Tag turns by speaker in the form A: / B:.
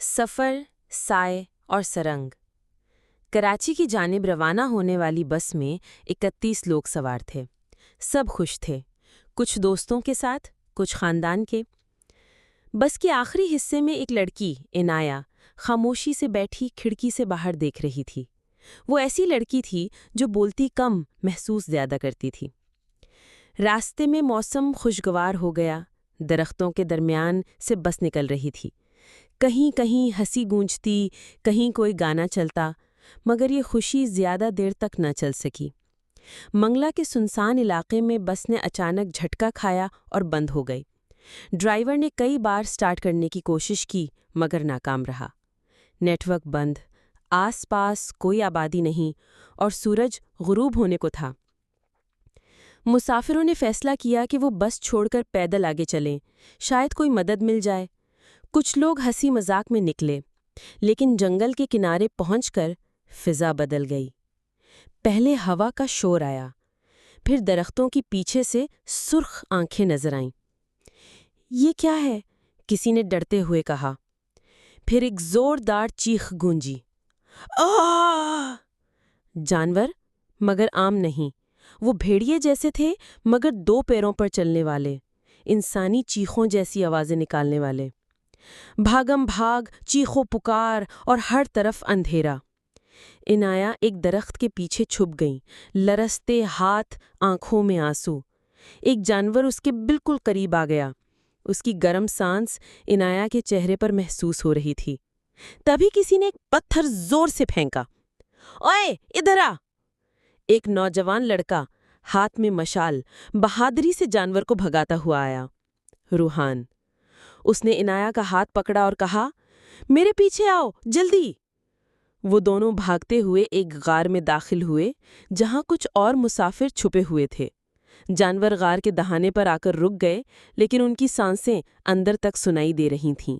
A: سفر، سائے اور سرنگ۔ کراچی کی جانب روانہ ہونے والی بس میں 31 لوگ سوار تھے۔ سب خوش تھے، کچھ دوستوں کے ساتھ، کچھ خاندان کے۔ بس کے آخری حصے میں ایک لڑکی عنایہ خاموشی سے بیٹھی کھڑکی سے باہر دیکھ رہی تھی۔ وہ ایسی لڑکی تھی جو بولتی کم، محسوس زیادہ کرتی تھی۔ راستے میں موسم خوشگوار ہو گیا، درختوں کے درمیان سے بس نکل رہی تھی۔ کہیں کہیں ہنسی گونجتی، کہیں کوئی گانا چلتا، مگر یہ خوشی زیادہ دیر تک نہ چل سکی۔ منگلا کے سنسان علاقے میں بس نے اچانک جھٹکا کھایا اور بند ہو گئی۔ ڈرائیور نے کئی بار سٹارٹ کرنے کی کوشش کی مگر ناکام رہا۔ نیٹ ورک بند، آس پاس کوئی آبادی نہیں اور سورج غروب ہونے کو تھا۔ مسافروں نے فیصلہ کیا کہ وہ بس چھوڑ کر پیدل آگے چلیں، شاید کوئی مدد مل جائے۔ کچھ لوگ ہنسی مذاق میں نکلے، لیکن جنگل کے کنارے پہنچ کر فضا بدل گئی۔ پہلے ہوا کا شور آیا، پھر درختوں کی پیچھے سے سرخ آنکھیں نظر آئیں۔ یہ کیا ہے؟ کسی نے ڈرتے ہوئے کہا۔ پھر ایک زوردار چیخ گونجی، آہ! جانور، مگر عام نہیں۔ وہ بھیڑیے جیسے تھے مگر 2 پیروں پر چلنے والے، انسانی چیخوں جیسی آوازیں نکالنے والے۔ بھاگم بھاگ، چیخو پکار اور ہر طرف اندھیرا۔ عنایہ ایک درخت کے پیچھے چھپ گئیں، لرزتے ہاتھ، آنکھوں میں آنسو۔ ایک جانور اس کے بالکل قریب آ گیا۔ اس کی گرم سانس عنایہ کے چہرے پر محسوس ہو رہی تھی۔ تبھی کسی نے ایک پتھر زور سے پھینکا۔ اوئے، ادھر آ! ایک نوجوان لڑکا، ہاتھ میں مشال، بہادری سے جانور کو بھگاتا ہوا آیا۔ روحان۔ اس نے عنایہ کا ہاتھ پکڑا اور کہا، میرے پیچھے آؤ، جلدی! وہ دونوں بھاگتے ہوئے ایک غار میں داخل ہوئے جہاں کچھ اور مسافر چھپے ہوئے تھے۔ جانور غار کے دہانے پر آ کر رک گئے، لیکن ان کی سانسیں اندر تک سنائی دے رہی تھیں۔